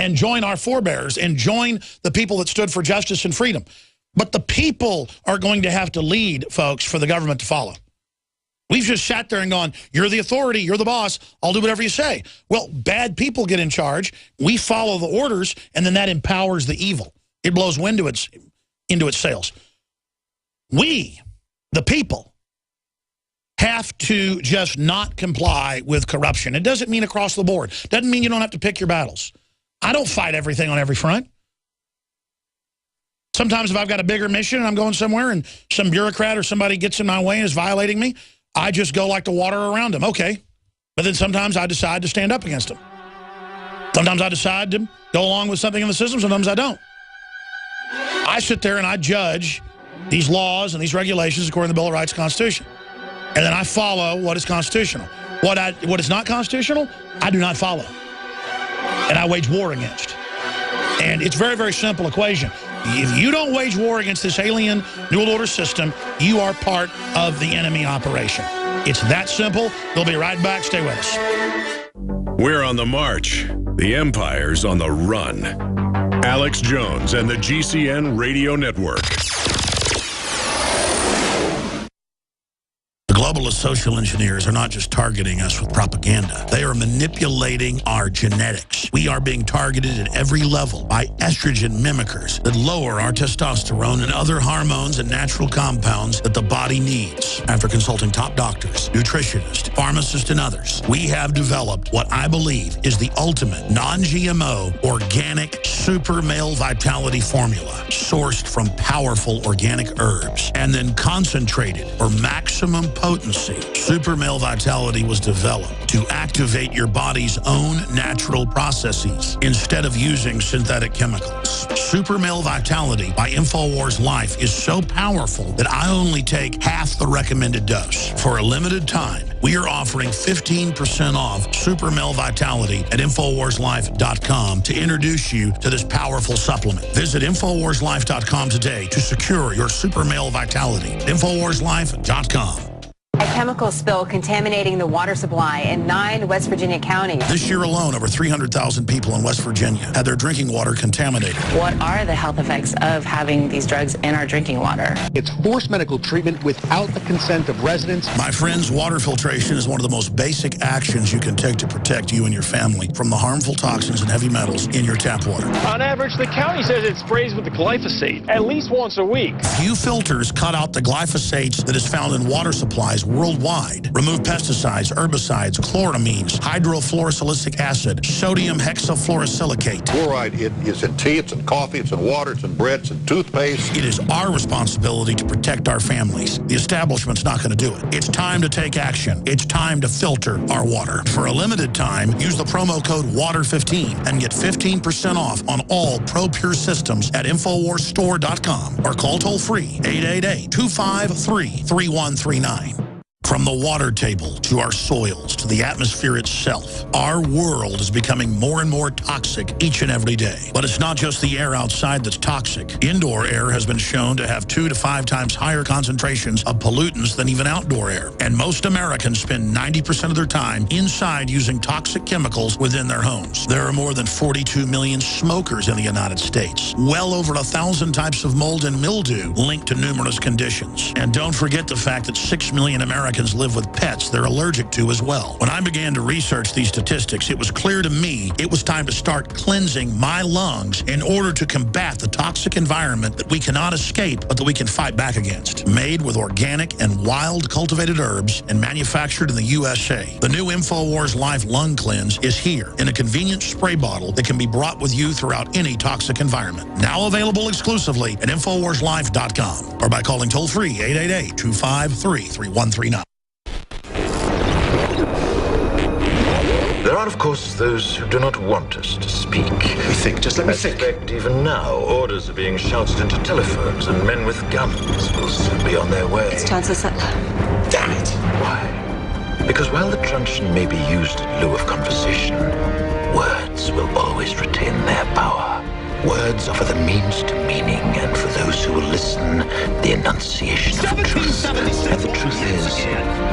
and join our forebears and join the people that stood for justice and freedom. But the people are going to have to lead, folks, for the government to follow. We've just sat there and gone, you're the authority, you're the boss, I'll do whatever you say. Well, bad people get in charge, we follow the orders, and then that empowers the evil. It blows wind into its sails. We, the people, have to just not comply with corruption. It doesn't mean across the board. Doesn't mean you don't have to pick your battles. I don't fight everything on every front. Sometimes if I've got a bigger mission and I'm going somewhere and some bureaucrat or somebody gets in my way and is violating me, I just go like the water around them. Okay. But then sometimes I decide to stand up against them. Sometimes I decide to go along with something in the system. Sometimes I don't. I sit there and I judge these laws and these regulations according to the Bill of Rights and Constitution. And then I follow what is constitutional. What is not constitutional, I do not follow. And I wage war against. And it's a very, very simple equation. If you don't wage war against this alien New World Order system, you are part of the enemy operation. It's that simple. We'll be right back. Stay with us. We're on the march. The empire's on the run. Alex Jones and the GCN Radio Network. Globalist social engineers are not just targeting us with propaganda. They are manipulating our genetics. We are being targeted at every level by estrogen mimickers that lower our testosterone and other hormones and natural compounds that the body needs. After consulting top doctors, nutritionists, pharmacists, and others, we have developed what I believe is the ultimate non-GMO organic super male vitality formula sourced from powerful organic herbs and then concentrated for maximum potency. Super Male Vitality was developed to activate your body's own natural processes instead of using synthetic chemicals. Super Male Vitality by InfoWars Life is so powerful that I only take half the recommended dose. For a limited time, we are offering 15% off Super Male Vitality at InfoWarsLife.com to introduce you to this powerful supplement. Visit InfoWarsLife.com today to secure your Super Male Vitality. InfoWarsLife.com. A chemical spill contaminating the water supply in 9 West Virginia counties. This year alone, over 300,000 people in West Virginia had their drinking water contaminated. What are the health effects of having these drugs in our drinking water? It's forced medical treatment without the consent of residents. My friends, water filtration is one of the most basic actions you can take to protect you and your family from the harmful toxins and heavy metals in your tap water. On average, the county says it sprays with the glyphosate at least once a week. Few filters cut out the glyphosates that is found in water supplies worldwide. Remove pesticides, herbicides, chloramines, hydrofluorosilicic acid, sodium hexafluorosilicate. Fluoride, it is in tea, it's in coffee, it's in water, it's in bread, it's in toothpaste. It is our responsibility to protect our families. The establishment's not going to do it. It's time to take action. It's time to filter our water. For a limited time, use the promo code WATER15 and get 15% off on all ProPure systems at InfoWarsStore.com or call toll-free 888-253-3139. From the water table to our soils to the atmosphere itself, our world is becoming more and more toxic each and every day. But it's not just the air outside that's toxic. Indoor air has been shown to have 2 to 5 times higher concentrations of pollutants than even outdoor air. And most Americans spend 90% of their time inside using toxic chemicals within their homes. There are more than 42 million smokers in the United States. Well over 1,000 types of mold and mildew linked to numerous conditions. And don't forget the fact that 6 million Americans live with pets they're allergic to as well. When I began to research these statistics, it was clear to me it was time to start cleansing my lungs in order to combat the toxic environment that we cannot escape, but that we can fight back against. Made with organic and wild cultivated herbs and manufactured in the USA, the new InfoWars Life Lung Cleanse is here in a convenient spray bottle that can be brought with you throughout any toxic environment. Now available exclusively at InfoWarsLife.com or by calling toll-free 888-253-3139. There are, of course, those who do not want us to speak. Just let me think. In fact, even now, orders are being shouted into telephones, and men with guns will soon be on their way. It's Chancellor Sutler. Damn it. Why? Because while the truncheon may be used in lieu of conversation, words will always retain their power. Words offer the means to meaning, and for those who will listen, the enunciation of truth. And the truth is,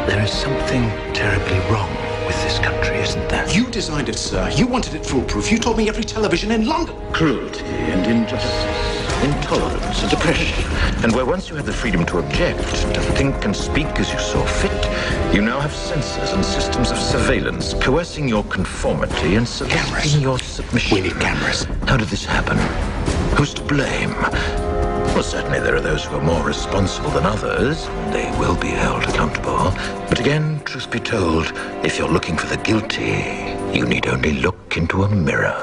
there is something terribly wrong with this country, isn't there? You designed it, sir. You wanted it foolproof. You told me every television in London. Cruelty and injustice, intolerance and oppression. And where once you had the freedom to object, to think and speak as you saw fit, you now have censors and systems of surveillance coercing your conformity and soliciting your submission. We need cameras. How did this happen? Who's to blame? Well, certainly there are those who are more responsible than others. They will be held accountable. But again, truth be told, if you're looking for the guilty, you need only look into a mirror.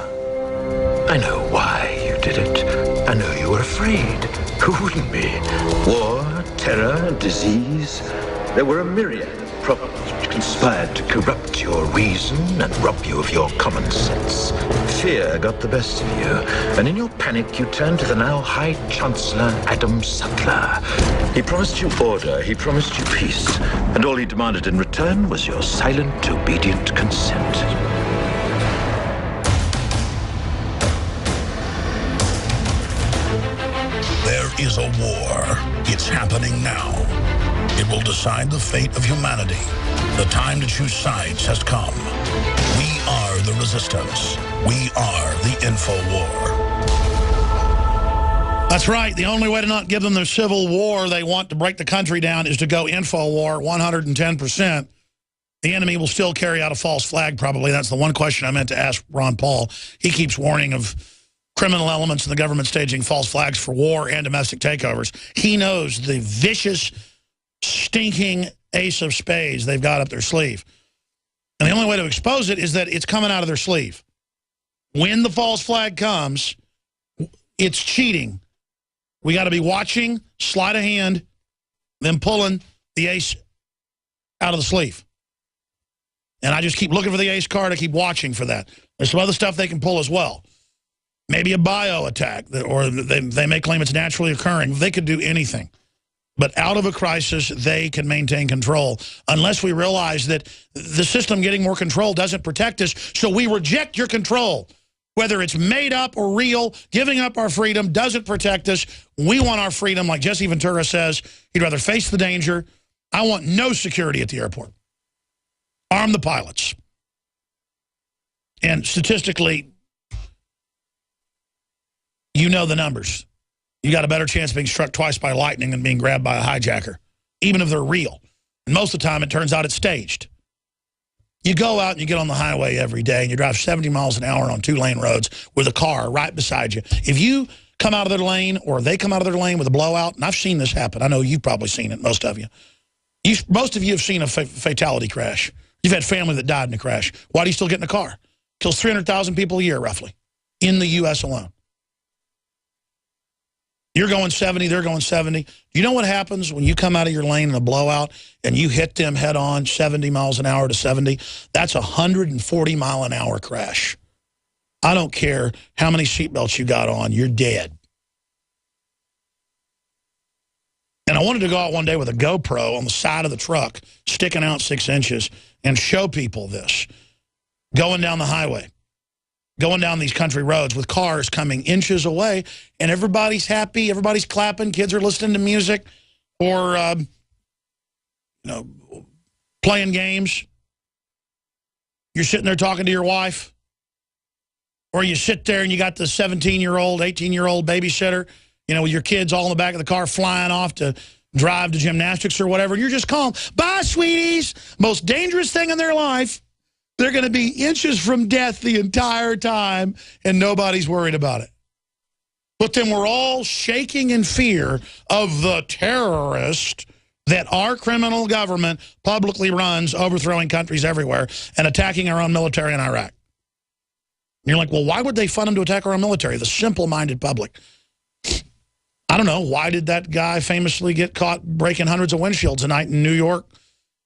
I know why you did it. I know you were afraid. Who wouldn't be? War, terror, disease. There were a myriad of problems which conspired to corrupt your reason and rob you of your common sense. Fear got the best of you, and in your panic you turned to the now High Chancellor Adam Sutler. He promised you order, he promised you peace, and all he demanded in return was your silent, obedient consent. There is a war. It's happening now. It will decide the fate of humanity. The time to choose sides has come. We are the resistance. We are the InfoWar. That's right. The only way to not give them the civil war they want to break the country down is to go InfoWar 110%. The enemy will still carry out a false flag, probably. That's the one question I meant to ask Ron Paul. He keeps warning of criminal elements in the government staging false flags for war and domestic takeovers. He knows the vicious, stinking ace of spades they've got up their sleeve. And the only way to expose it is that it's coming out of their sleeve. When the false flag comes, it's cheating. We got to be watching, sleight of hand, then pulling the ace out of the sleeve. And I just keep looking for the ace card. I keep watching for that. There's some other stuff they can pull as well. Maybe a bio attack, or they may claim it's naturally occurring. They could do anything. But out of a crisis, they can maintain control unless we realize that the system getting more control doesn't protect us. So we reject your control. Whether it's made up or real, giving up our freedom doesn't protect us. We want our freedom, like Jesse Ventura says. He'd rather face the danger. I want no security at the airport. Arm the pilots. And statistically, you know the numbers. You got a better chance of being struck twice by lightning than being grabbed by a hijacker, even if they're real. And most of the time, it turns out it's staged. You go out and you get on the highway every day and you drive 70 miles an hour on 2-lane roads with a car right beside you. If you come out of their lane or they come out of their lane with a blowout, and I've seen this happen. I know you've probably seen it, most of you. Most of you have seen a fatality crash. You've had family that died in a crash. Why do you still get in a car? Kills 300,000 people a year, roughly, in the U.S. alone. You're going 70, they're going 70. Do you know what happens when you come out of your lane in a blowout and you hit them head on 70 miles an hour to 70? That's a 140-mile-an-hour crash. I don't care how many seatbelts you got on, you're dead. And I wanted to go out one day with a GoPro on the side of the truck, sticking out 6 inches, and show people this. Going down the highway. Going down these country roads with cars coming inches away, and everybody's happy, everybody's clapping, kids are listening to music, or playing games. You're sitting there talking to your wife, or you sit there and you got the 17-year-old, 18-year-old babysitter, with your kids all in the back of the car flying off to drive to gymnastics or whatever, and you're just calm. Bye, sweeties. Most dangerous thing in their life. They're going to be inches from death the entire time, and nobody's worried about it. But then we're all shaking in fear of the terrorist that our criminal government publicly runs, overthrowing countries everywhere and attacking our own military in Iraq. And you're like, well, why would they fund them to attack our own military? The simple-minded public. I don't know. Why did that guy famously get caught breaking hundreds of windshields a night in New York?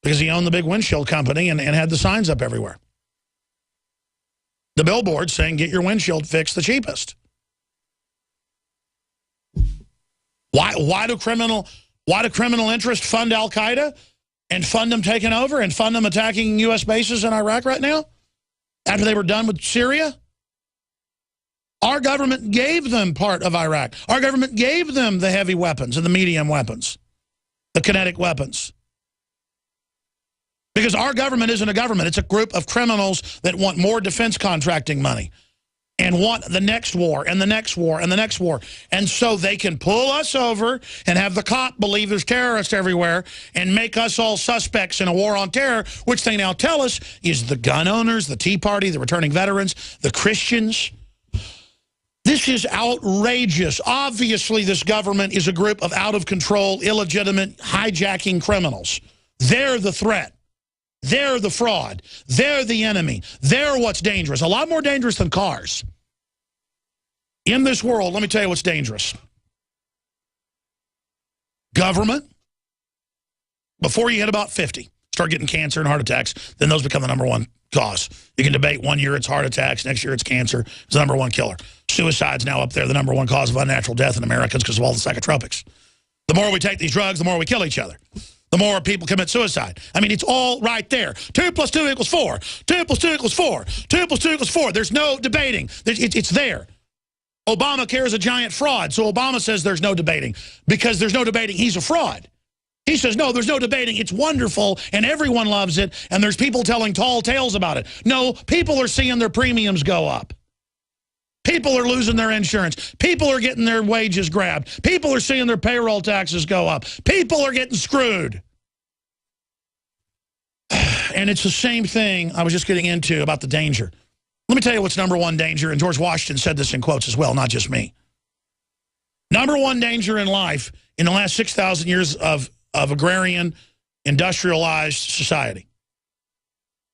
Because he owned the big windshield company and had the signs up everywhere. The billboard saying, get your windshield fixed the cheapest. Why do criminal interests fund Al-Qaeda and fund them taking over and fund them attacking U.S. bases in Iraq right now? After they were done with Syria? Our government gave them part of Iraq. Our government gave them the heavy weapons and the medium weapons, the kinetic weapons. Because our government isn't a government. It's a group of criminals that want more defense contracting money and want the next war and the next war and the next war. And so they can pull us over and have the cop believe there's terrorists everywhere and make us all suspects in a war on terror, which they now tell us is the gun owners, the Tea Party, the returning veterans, the Christians. This is outrageous. Obviously, this government is a group of out-of-control, illegitimate, hijacking criminals. They're the threat. They're the fraud. They're the enemy. They're what's dangerous. A lot more dangerous than cars. In this world, let me tell you what's dangerous. Government. Before you hit about 50, start getting cancer and heart attacks, then those become the #1 cause. You can debate 1 year it's heart attacks, next year it's cancer. It's the #1 killer. Suicide's now up there, the #1 cause of unnatural death in Americans because of all the psychotropics. The more we take these drugs, the more we kill each other. The more people commit suicide. I mean, it's all right there. 2 + 2 = 4. 2 + 2 = 4. 2 + 2 = 4. There's no debating. It's there. Obamacare is a giant fraud, so Obama says there's no debating. Because there's no debating, he's a fraud. He says, no, there's no debating. It's wonderful, and everyone loves it, and there's people telling tall tales about it. No, people are seeing their premiums go up. People are losing their insurance. People are getting their wages grabbed. People are seeing their payroll taxes go up. People are getting screwed. And it's the same thing I was just getting into about the danger. Let me tell you what's #1 danger, and George Washington said this in quotes as well, not just me. #1 danger in life in the last 6,000 years of agrarian, industrialized society.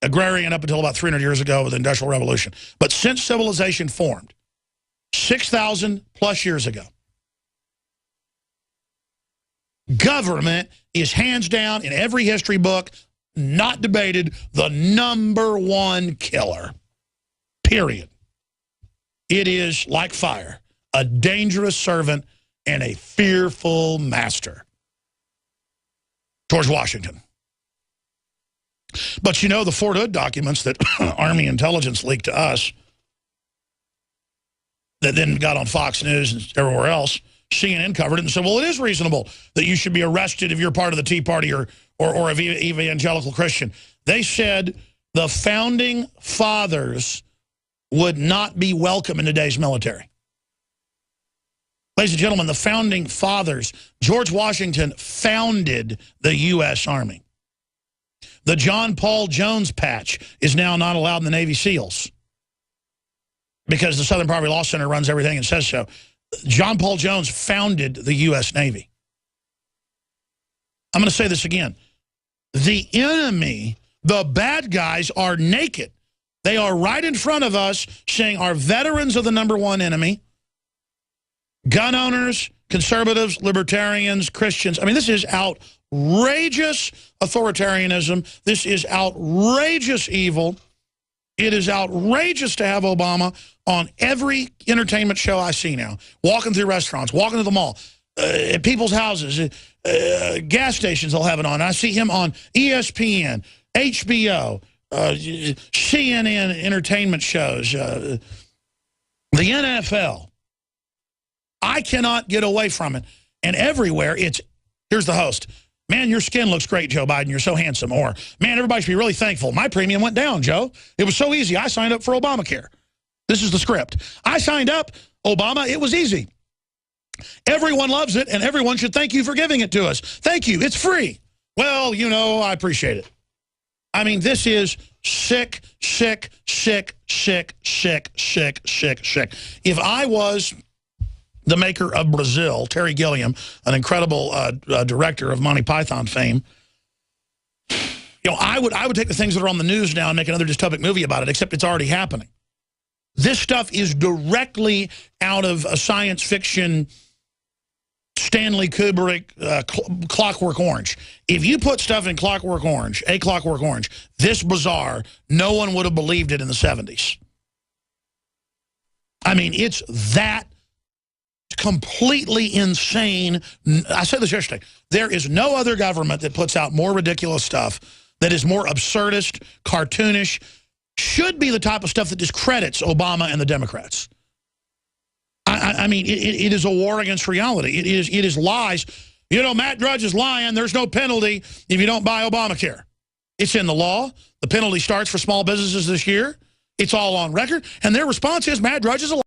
Agrarian up until about 300 years ago with the Industrial Revolution. But since civilization formed, 6,000 plus years ago, government is hands down in every history book, not debated, the #1 killer. Period. It is, like fire, a dangerous servant and a fearful master. George Washington. But you know, the Fort Hood documents that Army intelligence leaked to us that then got on Fox News and everywhere else, CNN covered it and said, well, it is reasonable that you should be arrested if you're part of the Tea Party or an evangelical Christian. They said the founding fathers would not be welcome in today's military. Ladies and gentlemen, the founding fathers, George Washington founded the U.S. Army. The John Paul Jones patch is now not allowed in the Navy SEALs because the Southern Poverty Law Center runs everything and says so. John Paul Jones founded the U.S. Navy. I'm going to say this again. The enemy, the bad guys, are naked. They are right in front of us saying our veterans are the #1 enemy. Gun owners, conservatives, libertarians, Christians. I mean, this is outrageous authoritarianism. This is outrageous evil. It is outrageous to have Obama on every entertainment show I see now. Walking through restaurants, walking to the mall, at people's houses, gas stations they'll have it on. I see him on ESPN, HBO, CNN entertainment shows, the NFL. I cannot get away from it. And everywhere, here's the host. Man, your skin looks great, Joe Biden. You're so handsome. Or, man, everybody should be really thankful. My premium went down, Joe. It was so easy. I signed up for Obamacare. This is the script. I signed up, Obama. It was easy. Everyone loves it, and everyone should thank you for giving it to us. Thank you. It's free. Well, you know, I appreciate it. I mean, this is sick, sick, sick, sick, sick, sick, sick, sick. If I was the maker of Brazil, Terry Gilliam, an incredible director of Monty Python fame, you know, I would take the things that are on the news now and make another dystopic movie about it, except it's already happening. This stuff is directly out of a science fiction Stanley Kubrick Clockwork Orange. If you put stuff in Clockwork Orange, this bizarre, no one would have believed it in the 70s. I mean, it's that completely insane. I said this yesterday. There is no other government that puts out more ridiculous stuff, that is more absurdist, cartoonish, should be the type of stuff that discredits Obama and the Democrats. I mean, it is a war against reality. It is lies. You know, Matt Drudge is lying. There's no penalty if you don't buy Obamacare. It's in the law. The penalty starts for small businesses this year. It's all on record. And their response is Matt Drudge is a